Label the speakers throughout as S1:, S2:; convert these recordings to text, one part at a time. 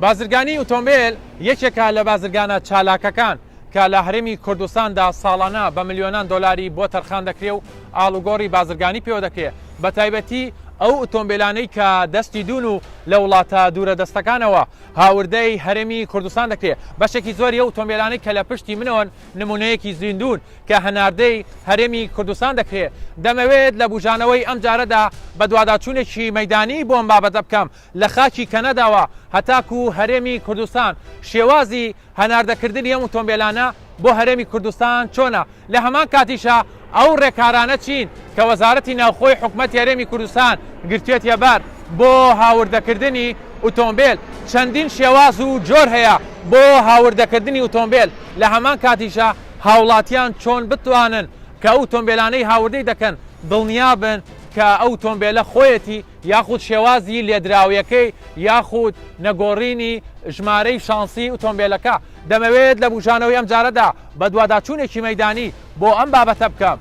S1: بازرگانی ئۆتۆمبیل یەکێکە لە بازرگانە چالاکەکان کە لە هەرێمی کوردستاندا ساڵانە بە ملیۆنان دۆلاری بۆ تەرخان دەکرێ و ئاڵوگۆڕی بازرگانی پێوە دەکرێت بە تایبەتی ئەو ئۆتۆمبیلانەی کە دەستی دوون و لە وڵاتە دوورە دەستەکانەوە هاوردەی هەرێمی کوردستان دەکرێت بەشێکی زۆری ئەو ئۆتۆمبیلانەی کە لە پشتی منەوەن نمونەیەکی زیندون کە هەناردەی هەرێمی کوردستان دەکرێت دەمەوێت لە بوژانەوەی ئەم جارەدا بە دوواداچوونێکی مەیدانی بۆم بابەتە بکەم لە خاکی کەنەداوە هەتاکو هەرێمی کوردستان شێوازی هەناردەکردنی ئەم ئۆتۆمبیلانە بۆ هەرێمی کوردستان چۆنە لە هەمان کاتیشە ئەو ڕێکارانە چین کە وەزارەتی ناوخۆی حکوومەتی هەرێمی کوردستان گرتوێتە بەر بۆ هاوردەکردنی ئۆتۆمبیل چەندین شێواز و جۆر هەیە بۆ هاوردەکردنی ئۆتۆمبیل لە هەمان کاتیشە هاوڵاتیان چۆن بتوانن کە ئەو ئۆتۆمبیلانەی هاوردەی دەکەن دڵنیا بن کە ئەو ئۆتۆمبیلە خۆیەتی یاخود شێوازی لێدراویەکەی یاخود نەگۆڕینی ژمارەی شانسی ئۆتۆمبیلەکە دەمەوێت لە بوژانەوەی ئەم جارەدا بە دوواداچوونێکی مەیدانی بۆ ئەم بابەتە بکەم.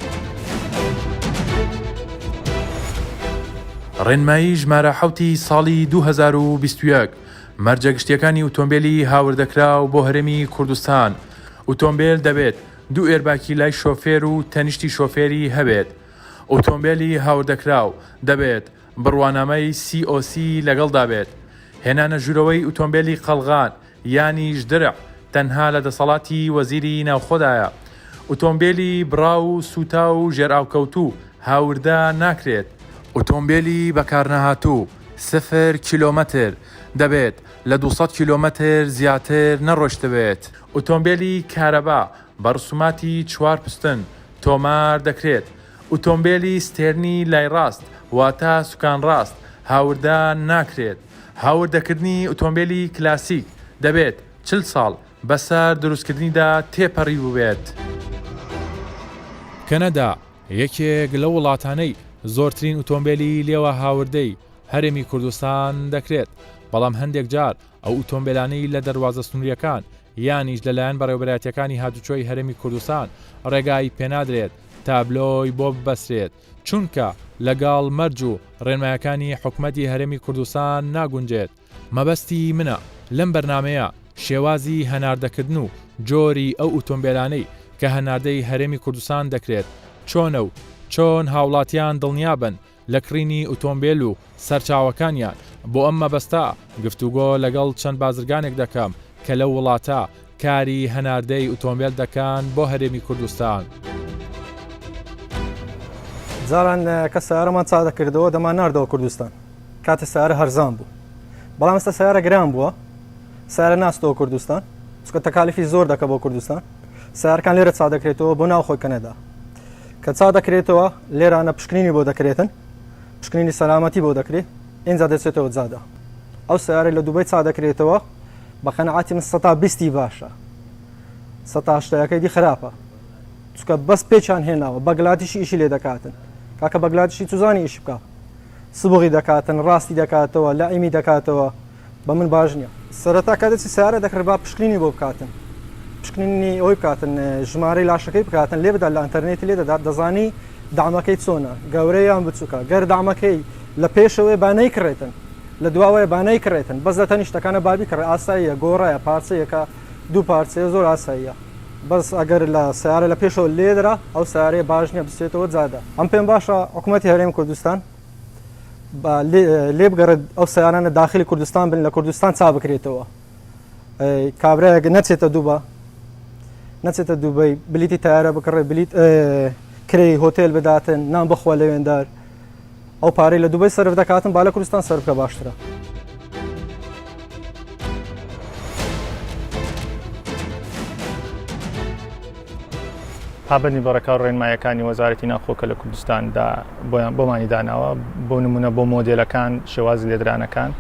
S2: ڕێنمایی ژمارە حوتی ساڵی 2021 مەرجە گشتیەکانی ئۆتۆمبیلی هاوردەکراو بۆ هەرێمی کوردستان. ئۆتۆمبیل دەبێت دوو ئێرباکی لای شۆفێر و تەنیشتی شۆفێری هەبێت. ئۆتۆمبیلی هاوردەکراو دەبێت بڕوانامەی COC لەگەڵدا بێت. هێنانە ژوورەوەی ئۆتۆمبیلی قەڵغان یانیش درع تەنها لە دەسەڵاتی وەزیری ناوخۆدایە. ئۆتۆمبیلی بڕاو و سوتا و ژێرئاوکەوتوو هاوردە ناکرێت. ئۆتۆمبیلی بەکارنەهاتوو 0 کیلۆمەتر دەبێت لە 200 کیلۆمەتر زیاتر نەڕۆشتبێت. ئۆتۆمبیلی کارەبا بەڕسوماتی 4 پستن تۆمار دەکرێت. ئۆتۆمبیلی ستێرنی لای ڕاست واتە سوکان ڕاست هاوردە ناکرێت. هاوردەکردنی ئۆتۆمبیلی کلاسیک دەبێت 40 ساڵ بەسەر دروستکردنیدا تێپەڕی بووێت.
S1: کەنەدا یەکێک لە وڵاتانەی زۆرترین ئۆتۆمبیلی لێوە هاوردەی هەرێمی کوردستان دەکرێت بەڵام هەندێک جار ئەو ئۆتۆمبیلانەی لە دەواازە سنووریەکان یانیش لەلایەن بەڕێوەبەرایەتیەکانی هاتوچۆی هەرێمی کوردستان ڕێگای پێنادرێت تابلۆی بۆ ببەسرێت چونکە لەگەڵ مەرج و ڕێنمایەکانی حکوومەتی هەرێمی کوردستان ناگونجێت. مەبەستی منە لەم بەرنمەیە شێوازی هەناردەکردن و جۆری ئەو ئۆتۆمبیلانەی کە هەناردەی هەرێمی کوردستان دەکرێت چۆنە و چۆن هاوڵاتیان دڵنیا بن لە کڕینی ئۆتۆمبیل و سەرچاوەکانیان بۆ ئەم مەبەستە گفتوگۆ لەگەڵ چەند بازرگانێک دەکەم کە لە وڵاتە کاری هەناردەی ئۆتۆمبیل دەکەن بۆ هەرێمی کوردستان.
S3: جاران کە سیارەمان چا دەکردەوە دەمان ناردەوە کوردستان کاتە سیارە هەرزان بوو بەڵام ئێستا سیارە گران بووە سیارە ناستەوە کوردستان چونکە تەکالیفی زۆر دەکە بۆ کوردستان سیارەکان لێرە چا دەکرێتەوە بۆ ناوخۆی کەنەدا کە چا دەکرێتەوە لێرانە پشکنینی بۆ دەکرێتن پشکنینی سەلامەتی بۆ دەکرێت اینجا دەچێتەوە جادا ئەو سیارە لە دووبەی چا دەکرێتەوە بە قەنەعاتی من 120 باشە 180 دی خراپە چونکە بەس پێچیان هێناوە بەگلاتیشی ئیشی لێ دەکاتن کاکە بەگلاتیشی توزانی ئیش بکە سبغی دەکاتن ڕاستی دەکاتەوە لایمی دەکاتەوە بە من باش نییە سەرەتا کاتێکی سیارە دەکرێت با پشکنینی بۆ بکاتن پشکنینی ئەوی بکاتن ژمارەی لاشەکەی بکاتن لێ بدا لە ئینتەرنێتی لێ دەدات دەزانی دامەکەی چۆنە گەورەیان بچووکە گەر دامەکەی لە پێشەوەی بانەی کڕێتن لە دواوەیە بانەی کڕێتن بەس دە تەنیشتەکانە بابی کڕێ ئاساییە گۆڕایە پارچەیەکە دوو پارچەیە زۆر ئاساییە بەس ئەگەر لە سیارە لە پێشەوە لێدرا ئەو سیارەیە باش نییە بچێتەوە جادا ئەم پێم باشە حکوومەتی هەرێمی کوردستان لێ بگەڕێت ئەو سیارانە داخلی کوردستان بن لە کوردستان چا بکرێتەوە کابراەک نەچێتە دووبە نەچێتە دووبەی بلیتی تایارە بکڕێ بلیت کرێی هۆتێل بداتن نان بخوا لەوێندار ئەو پارەی لە دووبەی سەرف دەکاتن با لە کوردستان سەرف بکە باشترە.
S4: پابەندی بەڕێکاو ڕێنمایەکانی وەزارەتی ناوخۆکە لە کوردستاندا بۆمانی داناوە بۆ نمونە بۆ مۆدێلەکان شێوازی لێدرانەکان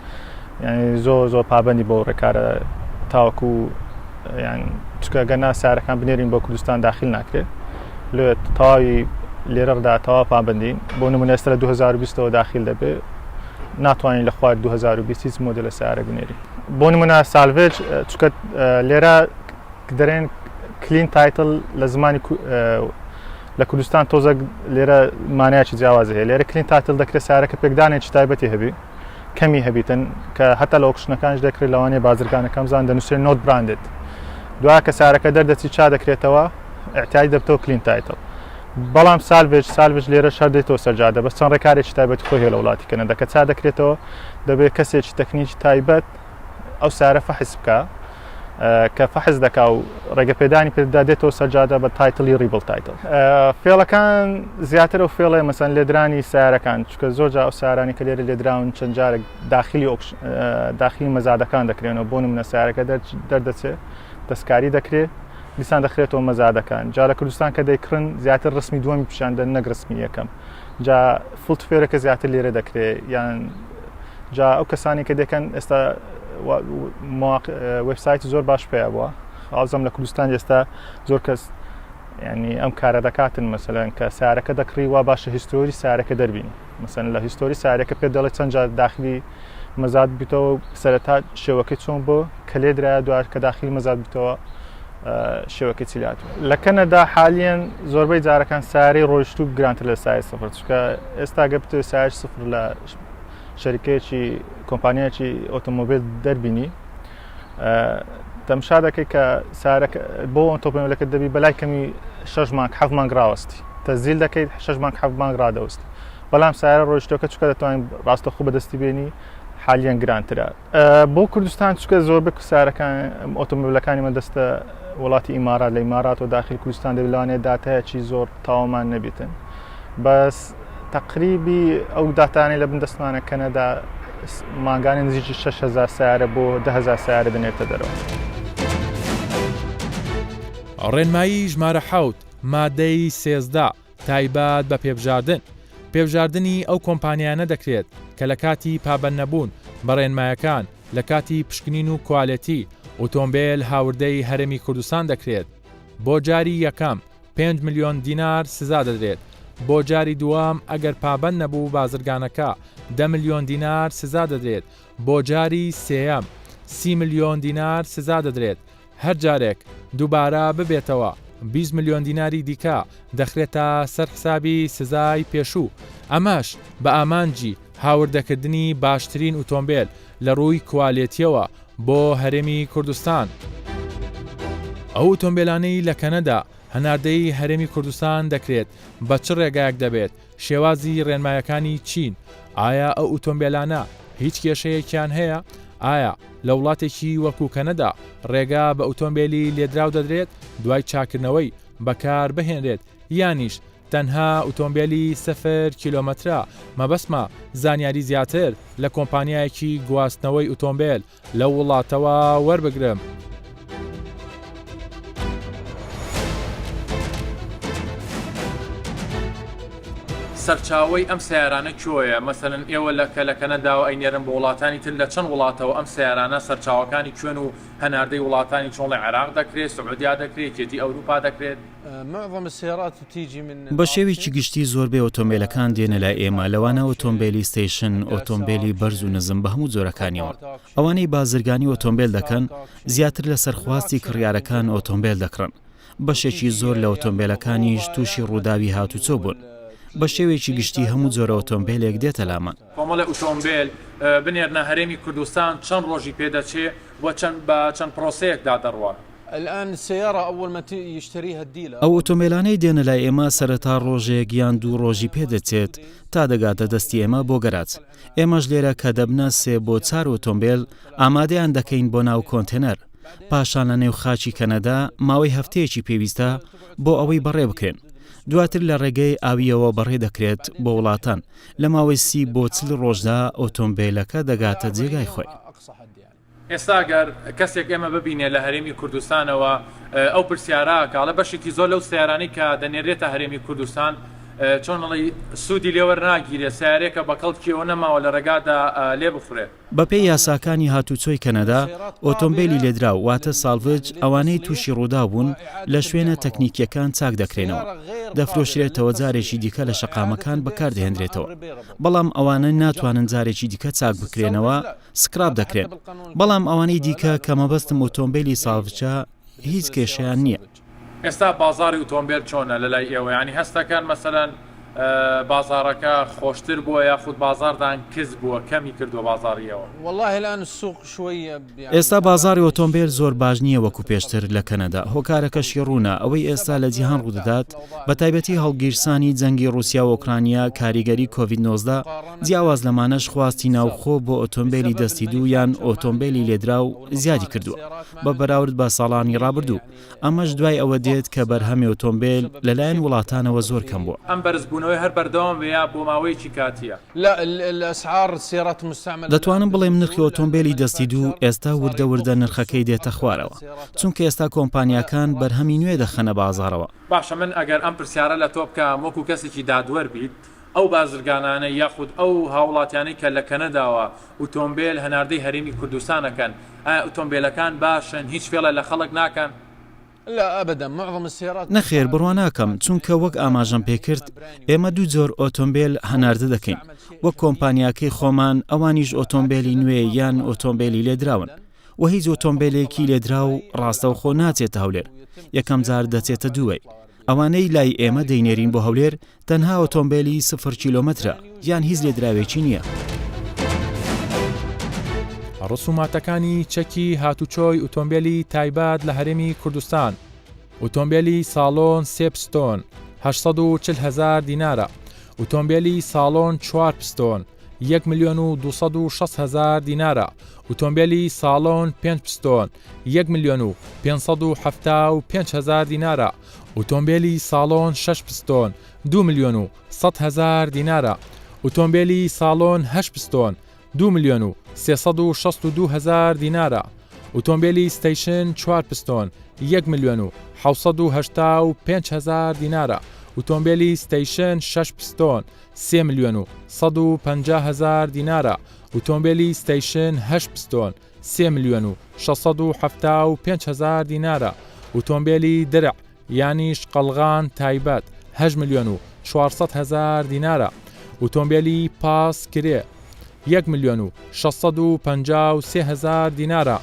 S4: یعنی زۆر پابەندی بۆ ڕێکارە تاوەکو یان چکە گەنا سیارەکان بنێرین بۆ کوردستان داخل ناکرێت لێ تەواوی لێرەدا تەوا پابەندین بۆ نمونە ئێستا لە 2020ەوە داخل دەبێت ناتوانین لە خوارد 2020 مۆدلە سیارە بنێری بۆ نمونە سالڤێج چکە لێرە دەرێن کلین تایتل لە زمانی لە کوردستان تۆزە لێرە مانایکی جیاوازە هەیە لێرە کلین تایتل دەکرێت سیارەکە پێکدانێکی تایبەتی هەبی کەمی هەبیتن کە هەتا لە ئۆکشنەکانش دەکرێت لەوانەیە بازرگانەکەم زان دەنووسێت نۆت براندت دوای کە سارەکە دەردەچی چا دەکرێتەوە احتیاج دەبتەوە کلین تایتڵ بەڵام سالڤێج لێرە شەر دێتەوە سەرجادە بەس چەند ڕێکارێکی تایبەت خۆی هەیە لە وڵاتی کەنەدا کە چا دەکرێتەوە دەبێت کەسێکی تەکنیکی تایبەت ئەو سارە فەحس بکە کە فەحز دەکا و ڕێگەپێدانی پێدا دێتەوە سەرجادە بە تایتڵی ریبل تایتڵ فێڵەکان زیاتر ئەو فێڵێ مەسەن لێدرانی سیارەکان چکە زۆرجا ئەو سارانی کە لێرە لێدراون چەند جارێک داخلی مەزادەکان دەکرێنەوە بۆ نمونە سیارەکە دەردەچێت دەستکاری دەکرێت دیسان دەخرێتەوە مەزادەکان جا لە کوردستان کە دەیکڕن زیاتر ڕسمی دووەمی پیشاندە نەک ڕسمی یەکەم جا فڵتفێرەکە زیاتر لێرە دەکرێت یان جا ئەو کەسانی کە دەکەن ئێستا وبسایت زۆر باش پێیا بووە ئازم لە کوردستان ئێستا زۆر کەس ینی ئەم کارە دەکاتن مەسەلەن کە سارەکە دەکڕی وا باشە هیستۆری سارەکە دەربینی مەسەن لە هیستۆری سارەکە پێ دەڵێت چەند جار داخلی مەزاد بیتەوە سەرەتا شێوەکەی چۆن بۆ کە لێ درایە دوای کە داخلی مەزاد بیتەوە شێوەکەی چیلات لە کەنەدا حالیان زۆربەی جارەکان ساری ڕۆیشت و گرانتر لە سای سفر چکە ئێستا گەبتە سایش سفر لە شەریکەیەکی کۆمپانیایکی ئۆتۆمۆبیل دەربینی تەمشا دەکەی کە بۆ ئۆتۆمۆبیلەکە دەبی بەلای کەمی 6 مانگ 7 مانگ ڕاوەستی تەزیل دەکەیت 6 مانگ 7 مانگ ڕادەوەستی بەڵام سایرە ڕۆیشتەکە چکە دەتوانین ڕاستەخۆ بەدەستی بێنی حالیان گرانترە بۆ کوردستان چکە زۆربەی سارەکان ئۆتۆمۆبیلەکانی مەدەستە وڵاتی ئیمارات لە ئیمارات و داخلی کوردستان دەبیلوانێت داتایەکی زۆر تاوامان نەبێتن بەس تقریبی ئەو داتانەی لە بندەستمانە کەنەدا ماگانی نزیکی 6,000 سیارە بۆ 10,000 سیارە دەنێتە دەرەوە.
S2: ڕێنمایی ژمارە 7 مادەی 13 تایبەت بە پێبژاردننی ئەو کۆمپانیانە دەکرێت کە لە کاتی پابەند نەبوون بە ڕێنمایەکان لە کاتی پشکنین و کوالەتی ئۆتۆمبیل هاوردەی هەرێمی کوردستان دەکرێت بۆ جاری یەکەم 5 ملیۆن دینار سزا دەدرێت بۆ جاری دووەم ئەگەر پابەند نەبوو بازرگانەکە 10 ملیۆن دینار سزا دەدرێت بۆ جاری سێەم 30 ملیۆن دینار سزا دەدرێت هەر جارێک دووبارە ببێتەوە 20 ملیۆن دیناری دیکە دەخرێتە سەرحسابی سزای پێشوو ئەمەش بە ئامانجی هاوردەکردنی باشترین ئۆتۆمبیل لە ڕووی کوالێتیەوە بۆ هەرێمی کوردستان. ئەو ئۆتۆمبیلانەی لە کەنەدا هەناردەی هەرێمی کوردستان دەکرێت بە چ ڕێگایەک دەبێت شێوازی ڕێنمایەکانی چین ئایا ئەو ئۆتۆمبیلانە هیچ کێشەیەکیان هەیە؟ ئایا لە وڵاتێکی وەکو کەنەدا ڕێگا بە ئۆتۆمبیلی لێدراو دەدرێت دوای چاکردنەوەی بەکار بهێنرێت یانیش تەنها ئۆتۆمبیلی 0 کیلۆمەترە مەبەسمە زانیاری زیاتر لە کۆمپانیایەکی گواستنەوەی ئۆتۆمبیل لە وڵاتەوە وەربگرم.
S1: سەرچاوی ئەم سیارانە کوێیە مەسەلەن ئێوە لە کەنەدا و ئەینێرن بە وڵاتانی تر لە چەند وڵاتەوە ئەم سیارانە سەرچاوەکانی کوێن و هەناردەی وڵاتانی چۆڵی عێراق دەکرێت سعودیا دەکرێت کێتی ئەوروپا دەکرێت
S5: بە شێوێکی گشتی زۆربەی ئۆتۆمبیلەکان دێنە لای ئێمە لەوانە ئۆتۆمبیلی ستیشن ئۆتۆمبیلی بەرز و نزم بە هەموو جۆرەکانیەوە ئەوانەی بازرگانی ئۆتۆمبیل دەکەن زیاتر لە سەرخواستی کڕیارەکان ئۆتۆمبیل دەکڕن بەشێکی زۆر لە ئۆتۆمبیلەکانیش تووشی ڕووداوی هاتوچۆ بوون بە شێوێکی گشتی هەموو جۆرە ئۆتۆمبیلێک دێتە لامان
S1: کۆمەڵی ئۆتۆمبیل بنێرنە هەرێمی کوردستان چەند ڕۆژی پێدەچێت و چەند پرۆسەیەکدا دەڕوە
S5: ئەو ئۆتۆمبیلانەی دێنە لای ئێمە سەرەتا ڕۆژێک یان 2 ڕۆژی پێدەچێت تا دەگاتە دەستی ئێمە بۆ گەراج ئێمەش لێرە کە دەبنە 3 بۆ 4 ئۆتۆمبیل ئامادەیان دەکەین بۆ ناو کۆنتێنەر پاشان لە نێو خاچی کەنەدا ماوەی هەفتەیەکی پێویستە بۆ ئەوەی بەڕێ بکرێن دواتر لە ڕێگەی ئاویەوە بەڕێ دەکرێت بۆ وڵاتان لە ماوەی 30 بۆ 40 ڕۆژدا ئۆتۆمبیلەکە دەگاتە جێگای خۆی.
S1: ئێستا گەر کەسێک ئێمە ببینێ لە هەرێمی کوردستانەوە ئەو پرسیارە کاڵە بەشێکی زۆر لەو سیارانەی کە دەنێرێتە هەرێمی کوردستان چۆنڵی سوودی لێوە ناگیرێ سیارێکە بەکەڵکیەوە نەماوە لە ڕێگادا لێ بخورێت.
S5: بەپێی یاساکانی هاتوچۆی کەنەدا ئۆتۆمبیلی لێدرا واتە سالڤج ئەوانەی تووشی ڕوودا بوون لە شوێنە تەکنیکیەکان چاک دەکرێنەوە دەفرۆشرێتەوە جارێکی دیکە لە شەقامەکان بەکاردەهێنرێتەوە بەڵام ئەوانە ناتوانن جارێکی دیکە چاک بکرێنەوە سکراب دەکرێن بەڵام ئەوانەی دیکە کە مەبەستم ئۆتۆمبیلی سالڤجە هیچ کێشەیان نییە.
S1: ئێستا بازاری ئۆتۆمبیل چۆنە لە لای ئێوە ینی هەستەکان مەسەلەن بازارەکە خۆشتر بووە یاخود بازاردان کز بووە کەمی کردووە بازاڕیەوە
S6: والله الآن السوق شوية
S5: ئێستا بازاری ئۆتۆمبیل زۆر باش نییە وەکو پێشتر لە کەنەدا هۆکارەکەشی ڕوونە ئەوەی ئێستا لە جیهان ڕوودەدات بە تایبەتی هەڵگیرسانی جەنگی رووسیا و ئۆکرانیا کاریگەری کۆڤید-19 جیاواز لەمانەش خواستی ناوخۆ بۆ ئۆتۆمبیلی دەستی دوو یان ئۆتۆمبیلی لێدراو زیادی کردووە بە بەراورد بە ساڵانی ڕابردوو ئەمەش دوای ئەوە دێت کە بەرهەمی ئۆتۆمبیل لەلایەن وڵاتانەوە زۆر کەم بووە
S1: ئەم بەرزبوونەوەی هەر بەردەوام وەیە بۆ ماوەیەکی کاتیە
S6: لا الأسعار السيارات المستعملة
S5: دەتوانم بڵێم نرخی ئۆتۆمبیلی دەستی دوو ئێستا وردە وردە نرخەکەی دێتە خوارەوە چونکە ئێستا کۆمپانیاکان بەرهەمی نوێ دەخەنە بازارەوە
S1: باشە من ئەگەر ئەم پرسیارە لە تۆ بکەم وەکو کەسێکی دادوەر بیت ئەو بازرگانانە یاخود ئەو هاوڵاتیانەی کە لە کەنەداوە ئۆتۆمبیل هەناردەی هەرێمی کوردستانەکەن ئۆتۆمبیلەکان باشن هیچ فێڵە لە خەڵک ناکەن
S6: لا أبدا معظم السيارات
S5: نەخێر بڕوا ناکەم چونکە وەک ئاماژەم پێکرد ئێمە دوو جۆر ئۆتۆمبیل هەناردە دەکەین وەک کۆمپانیاکەی خۆمان ئەوانیش ئۆتۆمبیلی نوێ یان ئۆتۆمبیلی لێدراون و هیچ ئۆتۆمبیلێکی لێدرا و ڕاستەوخۆ ناچێتە هەولێر یەکەم جار دەچێتە دووەی ئەوانەی لای ئێمە دەینێرین بۆ هەولێر تەنها ئۆتۆمبیلی 0 کیلۆمەترە یان هیچ لێدراوێکی نییە
S2: ڕسوماتەکانی چەکی هاتوچۆی ئۆتۆمبیلی تایبەت لە هەرێمی کوردستان ئۆتۆمبیلی ساڵۆن سێ پستۆن 840,000 دینارە ئۆتۆمبیلی ساڵۆن 4 پستۆن 1,260,000 دینارە ئۆتۆمبیلی ساڵۆن 5 پستۆن 1,575,000 دینارە ئۆتۆمبیلی ساڵۆن 6 پستۆن 2,100,000 دینارە ئۆتۆمبیلی ساڵۆن 8 پستۆن 2,362,000 دینارە ئۆتۆمبیلی ستیشن 4 پستۆن 1,785,000 دینارە ئۆتۆمبیلی ستیشن 6 پستۆن 3,150,000 دینارە ئۆتۆمبیلی ستیشن 8 پستۆن 3,675,000 دینارە ئۆتۆمبیلی درع یانیش قەڵغان تایبەت 8,400,000 دینارە ئۆتۆمبیلی پاس کرێ 1,653,000 دینارە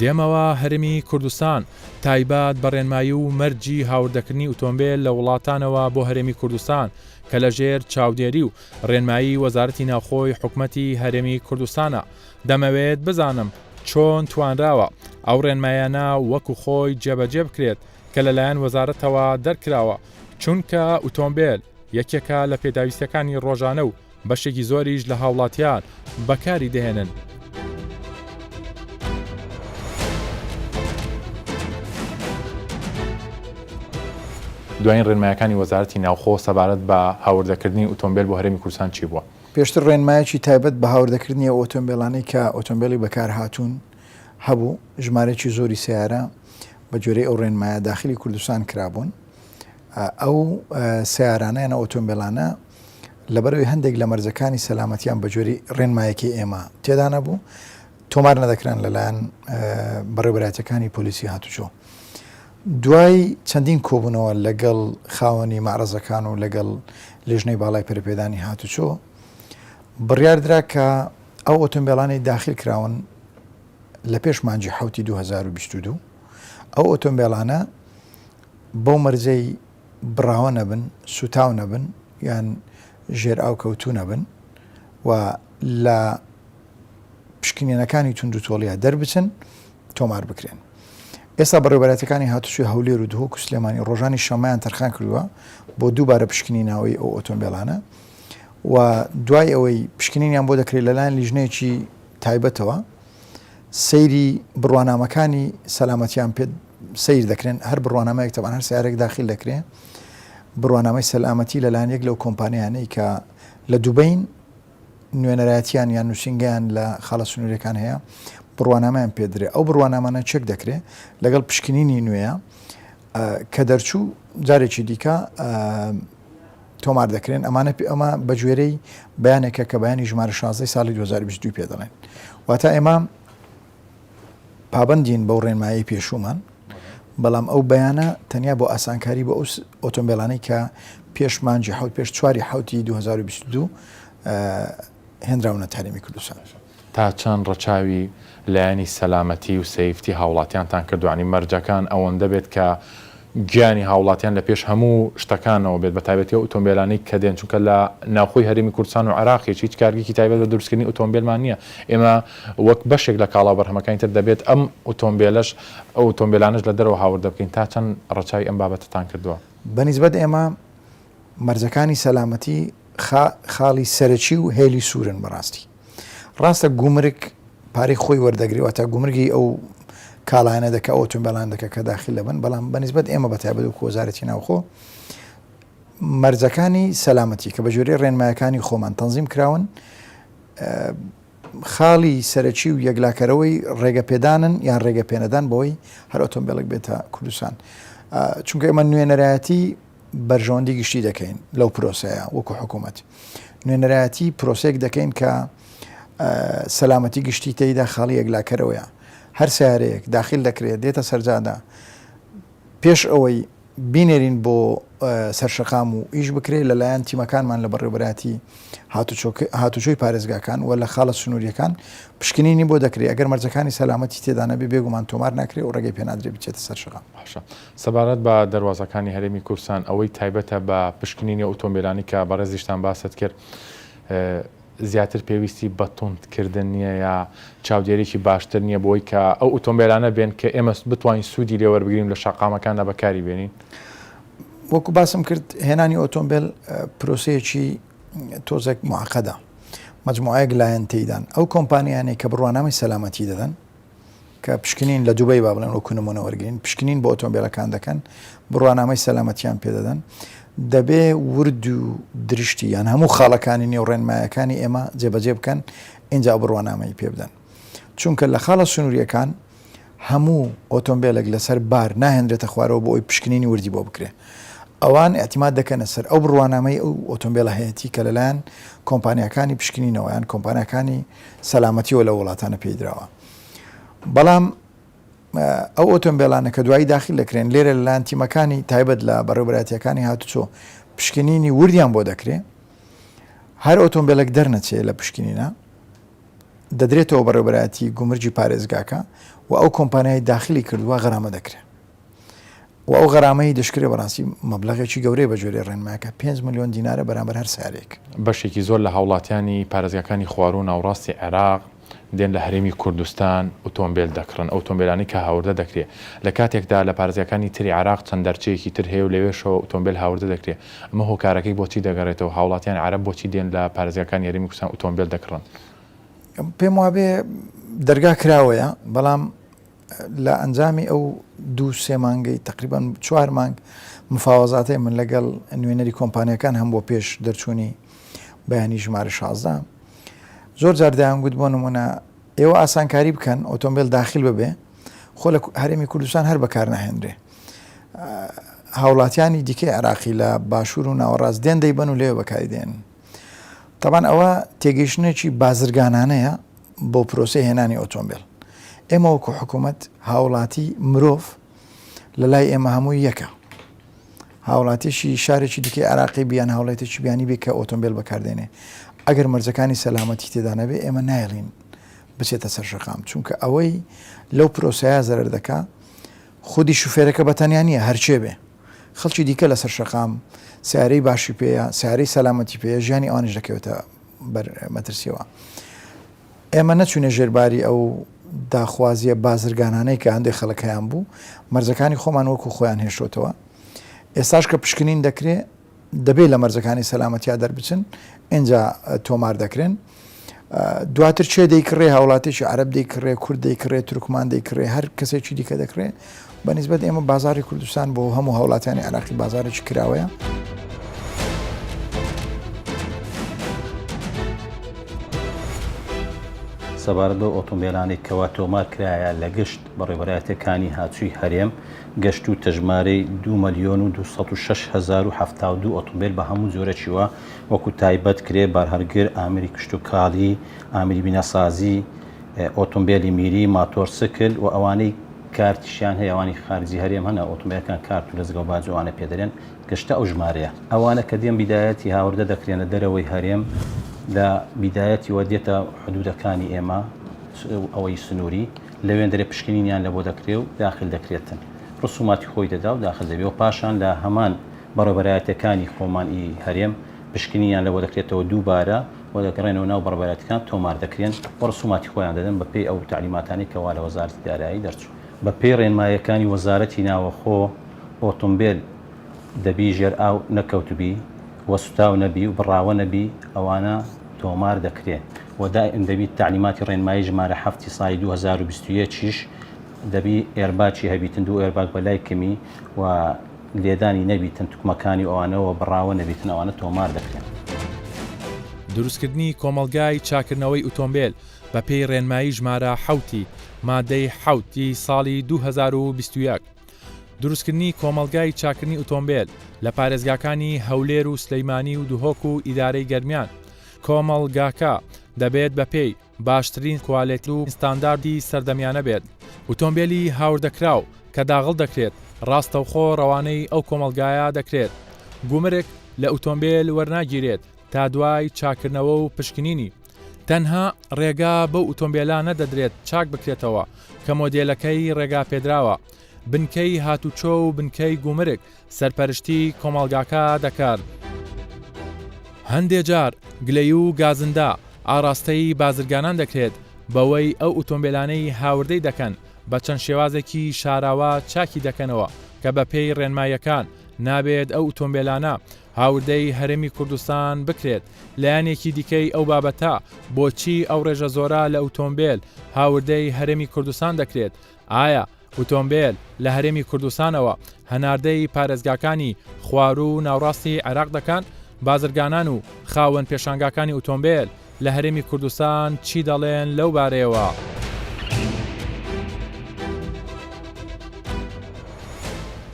S2: دێمەوە هەرمی کوردستان تایبەت بەڕێنمایی و مەرجی هاوردەکردنی ئۆتۆمبیل لە وڵاتانەوە بۆ هەرێمی کوردستان کە لەژێر چاودێری و ڕێنمایی وەزارەتی ناوخۆی حکوومەتی هەرێمی کوردستانە دەمەوێت بزانم چۆن توانراوە ئەو ڕێنمایانە وەکو خۆی جێبەجێ بکرێت کە لەلایەن وەزارەتەوە دەرکراوە چونکە ئۆتۆمبیل یەکێکە لە پێداویستەکانی ڕۆژانە و بەشێکی زۆریش لە هاوڵاتیان بەکاری دەهێنن. دوایین ڕێنمایەکانی وەزارەتی ناوخۆ سەبارەت بە هاوردەکردنی ئۆتۆمبیل بۆ هەرێمی کوردستان چی بووە؟
S7: پێشتر ڕێنمایەکی تایبەت بە هاوردەکردنی ئۆتۆمبیلانەی کە ئۆتۆمبیلی بەکار هاتوون هەبوو ژمارەی زۆری سیارە بە جۆرەی ئەو ڕێنمایە داخلی کوردستان کرابوون ئەو سیارانەیان ئۆتۆمبیلانە لەبەرەوەی هەندێک لە مەرجەکانی سەلامەتیان بە جۆری ڕێنمایەکی ئێمە تێدا نەبوو تۆمار نەدەکران لەلایەن بەڕێوەبەرایەتەکانی پۆلیسی هاتوچۆ دوای چەندین کۆبوونەوە لەگەڵ خاوەنی مەعرەزەکان و لەگەڵ لێژنەی باڵای پەرپێدانی هاتوچۆ بڕیاردرا کە ئەو ئۆتۆمبیلانەی داخل کراون لە پێش مانجی حوتی 2022 ئەو ئۆتۆمبیلانە بەو مەرجەی بڕاوە نەبن سوتاو نەبن یان ژێر ئاو کەوتو نەبن و لە پشکنینەکانی تونند و تۆڵیا دەربچن تۆمار بکرێن ئێستا بەڕێوەبەرایەتەکانی هاتوچۆی هەولێر و دهۆک و سلێمانی ڕۆژانی شەمایان تەرخان کردووە بۆ دووبارە پشکنیناوی ئەو ئۆتۆمبیلانە و دوای ئەوەی پشکنینیان بۆ دەکرێت لەلایەن لیژنەیەکی تایبەتەوە سەیری بڕوانامەکانی سەلامەتیان پێ سیر دەکرێن هەر بڕوانامەیەک تەبان هەر سیارێک داخل دەکرێن بڕوانامەی سەلامەتی لەلایەن یەک لەو کۆمپانیانەی کە لە دووبین نوێنەرایەتیان یان نووسنگیان لە خاڵە سنوورەکان هەیە بڕوانامەیان پێدرێت ئەو بڕوانامانە چێک دەکرێت لەگەڵ پشکنینی نوێیە کە دەرچوو جارێکی دیکە تۆمار دەکرێن ئەمە بە گوێرەی بەیانێکە کە بەیانی ژمارە 16 ساڵی 2022 پێ دەڵێن واتە ئێمە پابندین بەو ڕێنمایی پێشومان بەڵام ئەو بەیانە تەنیا بۆ ئاسانکاری بە ئەو ئۆتۆمبیلانەی کە پێش مانجی حوت پێش 4 حوتی 2022 هێنراونە هەرێمی کوردستان
S2: تا چەند ڕەچاوی لایەنی سەلامەتی و سەیفتی هاوڵاتیانتان کردوانی مەرجەکان ئەوەندە بێت کە گیانی هاوڵاتیان لە پێش هەموو شتەکانەوە بێت بە تایبەتی ئۆتۆمبیلانەی کە دێن چونکە لە ناوخۆی هەرێمی کوردستان و عراقی هیچ کارگێکی تایبەت بە دروستکردنی ئۆتۆمبیلمان نییە ئێمە وەک بەشێک لە کاڵا بەرهەمەکانی تر دەبێت ئەم ئۆتۆمبیلەش ئەو ئۆتۆمبیلانش لە دەرەوە هاوردە بکەین تا چەند ڕەچاوی ئەم بابەتتان کردووە.
S7: بەنسبەت ئێمە مەرجەکانی سەلامەتی خاڵی سەرەکی و هێلی سوورن بەڕاستی ڕاستە گومرگ پارەی خۆی وەردەگریەوە تا گومرگی ئەو کاڵایانە دەکە ئۆتۆمبیلان دەکە کە داخل لەبن بەڵام بەنسبەت ئێمە بەتایبەت و وەزارەتی ناوخۆ مەرجەکانی سەلامەتی کە بە ژێرەی ڕێنمایەکانی خۆمان تەنزیم کراون خاڵی سەرەکی و یەکلاکەرەوەی ڕێگەپێدانن یان ڕێگە پێنەدان بۆی هەر ئۆتۆمبیلێک بێتە کوردستان چونکە ئێمە نوێنەرایەتی بەرژەوەندی گشتی دەکەین لەو پرۆسەیە وەکو حکوومەت نوێنەرایەتی پرۆسێک دەکەین کە سەلامەتی گشتی تێیدا خاڵی یەکلاکەرەوەیە هەر سیارەیەک داخل دەکرێت دێتە سەرجادا پێش ئەوەی بینێرین بۆ سەرشەقام و ئیش بکرێت لەلایەن تیمەکانمان لە بەڕێوەبەراتی هاتوچۆی پارێزگاکان و لە خاڵە سنووریەکان پشکنینی بۆ دەکرێت ئەگەر مەرجەکانی سەلامەتی تێدانە بێ بێگومان تۆمار ناکرێت و ڕێگەی پێنادرێت بچێتە سەرشەقام.
S2: سەبارەت بە دەواازەکانی هەرێمی کوردستان ئەوەی تایبەتە بە پشکنینی ئۆتۆمبیلانی کە بەڕێزیشتان باست کرد زیاتر پێویستی بەتوندکردن نییە یا چاودێرێکی باشتر نییە بۆی کە ئەو ئۆتۆمبیلانە بێن کە ئێمە بتوانین سوودی لێوەربگرین لە شەقامەکاندا بەکاری بێنین.
S7: وەکو باسم کرد هێنانی ئۆتۆمبیل پرۆسەیەکی تۆزێک معقەدە مجموعەیەک لایەن تێدان ئەو کۆمپانیانەی کە بڕوانامەی سەلامەتی دەدەن کە پشکنین لە دووبەی با بڵێن وەکو نمونە وەرگین پشکنین بۆ ئۆتۆمبیلەکان دەکەن بڕوانامەی سەلامەتیان پێدەدەن دەبێ ورد و درشتی یان هەموو خاڵەکانی نێو ڕێنمایەکانی ئێمە جێبەجێ بکەن اینجا بڕوانامەی پێ بدەن چونکە لە خاڵە سنووریەکان هەموو ئۆتۆمبیلێک لەسەر بار ناهێنرێتە خوارەوە بۆ ئەوی پشکنینی وردی بۆ بکرێ ئەوان ئەتیماد دەکەنە سەر ئەو بڕوانامەی ئەو ئۆتۆمبیلە هەیەی کە لەلایەن کۆمپانیەکانی پشکنینەوە یان کۆمپانیەکانی سەلامەتیەوە لە وڵاتانە پێدراوە بەڵام ئەو ئۆتۆمبیلانە کە دوایی داخل دەکرێن لێرە لەلایەن تیمەکانی تایبەت لە بەڕێوەبەراتیەکانی هاتوچۆ پشکنینی وردیان بۆ دەکرێت هەر ئۆتۆمبیلێک دەرنەچێت لە پشکنینە دەدرێتەوە بەڕێوەبەراتی گومرجی پارێزگاکە و ئەو کۆمپانیای داخلی کردووە غەرامە دەکرێت و ئەو غەرامەی دەشکرێ بەڕاستی مەبلەغێکی گەورەی بە جۆرێ ڕێنماکە 5 ملیۆن دینارە بەرامبەر هەر سارێک
S2: بەشێکی زۆر لە هاوڵاتیانی پارێزگاکانی خوارۆ و ناوڕاستی عێراق دێن لە هەرێمی کوردستان ئۆتۆمبیل دەکڕن ئۆتۆمبیلانی کە هاوردە دەکرێت لە کاتێکدا لە پارێزگاکانی تری عراق چەند دەرچەیەکی تر هەیە و لەوێشەوە ئۆتۆمبیل هاوردە دەکرێت ئەمە هۆکارەکەی بۆچی دەگەڕێتەوە هاوڵاتیان عەرەب بۆچی دێن لە پارێزگاکانی هەرێمی کوردستان ئۆتۆمبیل دەکڕن
S7: پێم وابێ دەرگا کراوەیە بەڵام لە ئەنجامی ئەو 2-3 مانگەی تقریبان 4 مانگ مفاوەزاتەی من لەگەڵ نوێنەری کۆمپانیەکان هەم بۆ پێش دەرچوونی بەیانی ژمارە 16 زۆر جار دایانگوت بۆ نمونە ئێوە ئاسانکاری بکەن ئۆتۆمبیل داخل ببێ خۆ لە هەرێمی کوردستان هەر بەکار ناهێنرێ هاوڵاتیانی دیکەی عراقی لە باشوور و ناوەڕاست دێن دەیبەن و لێوە بەکاری دێن تەبان ئەوە تێگەیشتنێکی بازرگانانەیە بۆ پرۆسی هێنانی ئۆتۆمبیل ئێمە وەکو حکوومەت هاوڵاتی مرۆڤ لە لای ئێمە هەمووی یەکە هاوڵاتیشی شارێکی دیکەی عراقی بیان هاوڵاتێکی بیانی بێ کە ئۆتۆمبیل بەکاردێنێ ئەگەر مەرجەکانی سەلامەتی تێدانەبێ ئێمە نایڵین بچێتە سەر شەقام چونکە ئەوەی لەو پرۆسەیە زەرەر دەکا خودی شوفێرەکە بەتەنیا نییە هەرچێ بێ خەڵکی دیکە لە سەر شەقام سیارەی باشی پێەیە سیارەی سەلامەتی پێەیە ژیانی ئەوانیش دەکەوێتە مەترسیەوە ئێمە نەچوونە ژێرباری ئەو داخوازیە بازرگانانەی کە هەندێک خەڵکیان بوو مەرجەکانی خۆمان وەکو خۆیان هێشتوتەوە ئێستاش کە پشکنین دەکرێت دەبێت لە مەرجەکانی سەلامەتیا دەربچن اینجا تۆمار دەکرێن دواتر چێ دەیکڕێ هاوڵاتێکی عەرەب دەیکڕێ کورد دەیکڕێ تورکمان دەیکڕێ هەر کەسێکی دیکە دەکرێت بەنسبەت ئێمە بازاری کوردستان بۆ هەموو هاوڵاتیانی عراقی بازارێکی کراوەیە
S8: سەبارەت بە ئۆتۆمبیلانێک کەوا تۆمار کرایە لە گەشت بەڕێوەبەراتەکانی هاتووی هەرێم گەشت و تەژمارەی 2,262,072 ئۆتۆمبیل بە هەموو جۆرەکیوە وەکو تایبەت کرێ بارهەرگر ئامری کشت و کاڵی ئامری بینەسازی ئۆتۆمبیلی میری ماتۆرسکل و ئەوانەی کارتیشیان هەیە ئەوانی خارجی هەرێم هەنە ئۆتۆمبیلەکان کارت و لەزگە و باجوانە پێدەرێن گەشتە ئەو ژمارەیە ئەوانە کە دێن بیدایەتی هاوردە دەکرێنە دەرەوەی هەرێم لە بیدایەتی وە دێتە حدودەکانی ئێمە ئەوەی سنووری لەوێن دەرێ پشکنینیان لە بۆ دەکرێ و داخل دەکرێتن ڕسوماتی خۆی دەدا و داخل دەبێت و پاشان لە هەمان بەڕێوەبەرایەتەکانی خۆمانی هەرێم پشکنیان لەوە دەکرێتەوە دووبارە و دەگەڕێنەوە ناو بەڕێوەبەرایەتەکان تۆمار دەکرێن بە ڕسوماتی خۆیان دەدەن بەپێی ئەو تعلیماتانی کەوا لە وەزارەتی دارایی دەرچوو بەپێی ڕێنمایەکانی وەزارەتی ناوەخۆ ئۆتۆمبیل دەبی ژێر ئاو نەکەوتبی وە سوتاو نەبی و بڕاوە نەبی ئەوانە تۆمار دەکرێت وەدائیم دەبی تعلیماتی ڕێنمایی ژمارە 7 ساڵی 2021 دەبی ئێرباچی هەبیتن و ئێرباک بەلای کەمی و لێدانی نەبیتن توکمەکانی ئەوانەوە بڕاوە نەبیتن ئەوانە تۆمار دەکرێن.
S2: دروستکردنی کۆمەلگای چاکردنەوەی ئۆتۆمبیل بە پێی ڕێنمایی ژمارە حوتی مادەی حوتی ساڵی 2021 دروستکردنی کۆمەلگای چاکردنی ئۆتۆمبیل لە پارێزگاکانی هەولێر و سلەیمانی و دوهۆک و ئیدارەی گەرمیان کۆمەلگاکە دەبێت بە پێی باشترین کوالێتی و ستانداردی سەردەمیانە بێت ئۆتۆمبیلی هاوردەکراو کە داغڵ دەکرێت ڕاستەوخۆ ڕەوانەی ئەو کۆمەلگایە دەکرێت گومرک لە ئۆتۆمبیل وەرناگیرێت تا دوای چاکردنەوە و پشکنینی تەنها ڕێگا بەو ئۆتۆمبیلانە دەدرێت چاک بکرێتەوە کە مۆدێلەکەی ڕێگا پێدراوە بنکەی هاتوچۆ و بنکەی گومرک سەرپەرشتی کۆمەلگاکە دەکات. هەندێک جار گلەی و گازندا ئاراستەی بازرگانان دەکرێت بەوەی ئەو ئۆتۆمبیلانەی هاوردەی دەکەن بە چەند شێوازێکی شاراوە چاکی دەکەنەوە کە بە پێی ڕێنمایەکان نابێت ئەو ئۆتۆمبیلانە هاوردەی هەرێمی کوردستان بکرێت لایەنێکی دیکەی ئەو بابەتە بۆچی ئەو ڕێژە زۆرە لە ئۆتۆمبیل هاوردەی هەرێمی کوردستان دەکرێت ئایا ئۆتۆمبیل لە هەرێمی کوردستانەوە هەناردەی پارێزگاکانی خوار و ناوڕاستی عێراق دەکەن بازرگانان و خاوەن پێشانگاکانی ئۆتۆمبیل لە هەرێمی کوردستان چی دەڵێن لەو بارەیەوە؟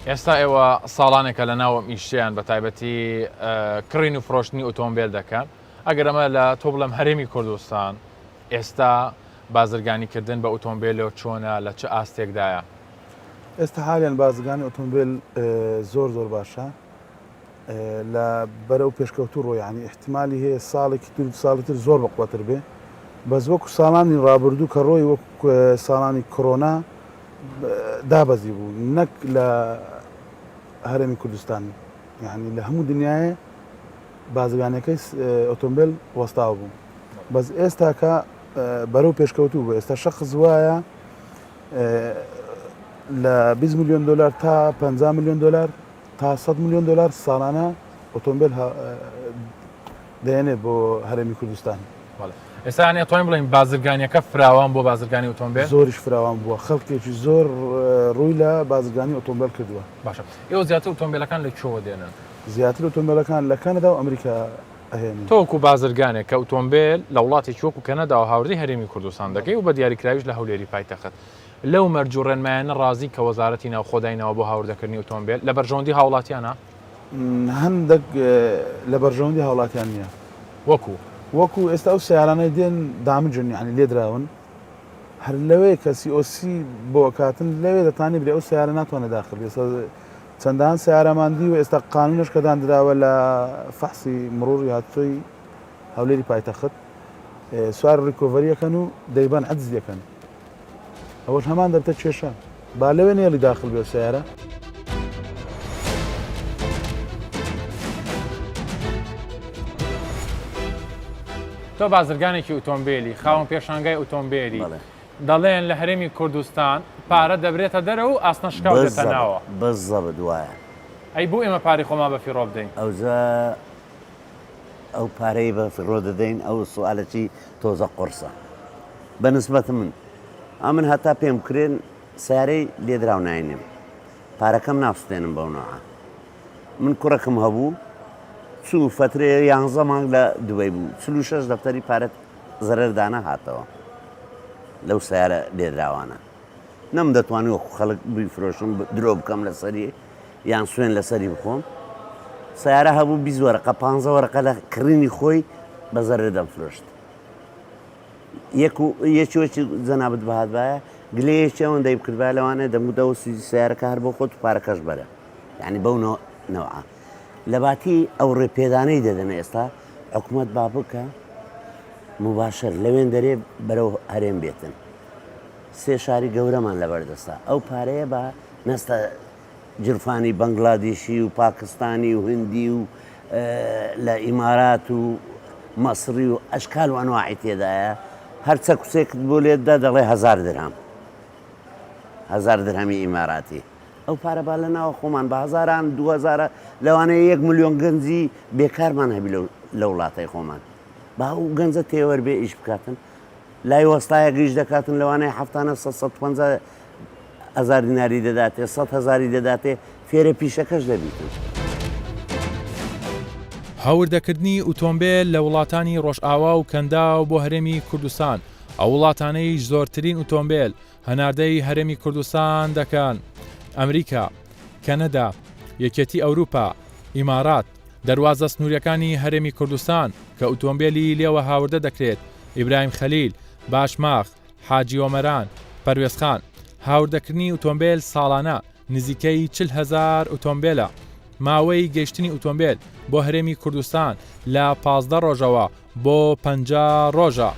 S1: ئێستا ئێوە ساڵانێکە لە ناوە ئیشتیان بە تایبەتی کڕین و فرۆشتنی ئۆتۆمبیل دەکەن ئەگەر ئەمە لە تۆ بڵم هەرێمی کوردستان ئێستا بازرگانیکردن بە ئۆتۆمبیلەوە چۆنە لە چه ئاستێکدایە؟
S9: ئێستا حالیان بازرگانی ئۆتۆمبیل زۆر باشە لە بەرەو پێشکەوتو ڕۆیانی احتیمالی هەیە ساڵێکی ساڵتر زۆر بەقوتر بێ بەس وەکو ساڵانی ڕابردوو کە ڕۆی وەکو ساڵانی کۆرۆنا دابەزی بوو نەک لە هەرێمی کوردستان یعنی لە هەموو دنیاە بازرگانەکەی ئۆتۆمبیل وەستاو بوو بەس ئێستا کە بەرەو پێشکەوتو بوو ئێستا شەخص وایە لە 20 میلیۆن دلار تا 50 میلیۆن دلار تا 100 میلیۆن دلار ساڵانە ئۆتۆمبیل دێنێت بۆ هەرێمی کوردستان.
S1: ئێستا ئەتوانین بڵین بازرگانیەکە فراوان بۆ بازرگانی ئۆتۆمبیل
S9: زۆریش فراوان بووە خەڵکێکی زۆر ڕووی لە بازرگانی ئۆتۆمبیل کردووە.
S1: باشە ئێوە زیاتر ئۆتۆمبیلەکان لە کوێوە دێنن؟
S9: زیاتر ئۆتۆمبیلەکان لە کەنەدا و ئەمریکا ئەهێنن.
S1: تۆکو بازرگانێک کە ئۆتۆمبیل لە وڵاتێکی وەکو کەنەدا و هاوردی هەرێمی کوردستان دەکەی و بە دیاریکراویش لە هەولێری پایتەخت لەو مەرج و ڕێنمایانە ڕازی کە وەزارەتی ناوخۆداینەوە بۆ هاوردەکردنی ئۆتۆمبیل لە بەرژەوەندی هاوڵاتیانە
S9: هەندێک لە بەرژەوەندی هاوڵاتیان نییە وەکو ئێستا ئەو سیارانەی دێن دامجن ینی لێدراون هەر لەوەی کە COC بۆ کاتن لەوێ دەتوانێت برێ ئەو سیارە ناتوانێت داخل چەندان سیارەماندی و ئێستا قانونش کە دانراوە لە فەحسی مروری هاتووی هەولێری پایتەخت سوار ڕیکۆڤەریەکەن و دەیبان عەجز دەکەن ئەوەش هەمان دەبتە کێشە با لەوێ نێڵی داخل بێ سیارە.
S1: تۆ بازرگانێکی ئۆتۆمبیلی خاوەن پێشانگای ئۆتۆمبیلی دەڵێن لە هەرێمی کوردستان پارە دەبرێتە دەرە و ئاسنەشکاو دێتە ناوە
S10: بەزەبت وایە
S1: ئەی بوو ئێمە پارەی خۆمان بە فیڕۆ بدەین
S10: ئەوجا ئەو پارەی بە فیڕۆ دەدەین ئەو سوالەتی تۆزە قورسە بەنسبەت من هەتا پێم کرێن سیارەی لێدراو ناینێم پارەکەم ناوستێنم بەو نەوە من کوڕەکەم هەبوو چوو فترێ 11 مانگ لە دوبەی بوو 46 دەفتەری پارەت زەرەردانە هاتەوە لەو سیارە لێدراوانە نەم دەتوانێت وەکو خەڵک بیفرۆشم درۆ بکەم لەسەری یان سوێن لەسەری بخۆم سیارە هەبوو 20 وەرەقە 15 وەرەقە لە کڕینی خۆی بە زەرێ دەمفرۆشت یەکوەکی جەنابەت بەهات باە گلەیەکی ئەوەندەی بکردبا لەوانێ دەموو دەوسی سیارەکە هەر بۆ خۆت و پارەکەش بەرە یعنی بەو نەوعە لە باتی ئەو ڕێپێدانەی دەدەن ئێستا حکوومەت با بکە مباشر لەوێن دەرێ بەرەو هەرێم بێتن سێ شاری گەورەمان لەبەردەستا ئەو پارەیە بە نەستە جرفانی بەنگلادێشی و پاکستانی و هندی و لە ئیمارات و مەسری و ئەشکال و ئەنواعی تێدایە هەرچە کوسێکت بۆ لێتدا دەڵێ 1000 درهم 1000 درهمی ئیماراتی ئەو پارەبا لە ناوە خۆمان بە هزاران 2000 لەوانەیە 1 ملیۆن گەنجی بێکارمان هەبی لە وڵاتای خۆمان با ئەو گەنجە تێوەربێ ئیش بکاتن لای وەستایە گەیش دەکاتن لەوانەیە هەفتانە 150 هزار دیناری دەداتێ 100 هزاری دەداتێ فێرە پیشەکەش دەبیتن.
S2: هاوردەکردنی ئۆتۆمبیل لە وڵاتانی ڕۆژئاوا و کەندا و بۆ هەرێمی کوردستان ئەو وڵاتانەی زۆرترین ئۆتۆمبیل هەناردەی هەرێمی کوردستان دەکەن ئەمریکا، کەنەدا، یەکێتی ئەوروپا، ئیمارات، دەواازە سنووریەکانی هەرێمی کوردستان کە ئۆتۆمبیلی لێوە هاوردە دەکرێت ئیبراهیم خەلیل، باشماخ، حاجی ئۆمەران، پەروێزخان. هاوردەکردنی ئۆتۆمبیل ساڵانە نزیکەی 40,000 ئۆتۆمبیلە. ماوەی گەیشتنی ئۆتۆمبیل بۆ هەرێمی کوردستان لە 15 ڕۆژەوە بۆ 50 ڕۆژە.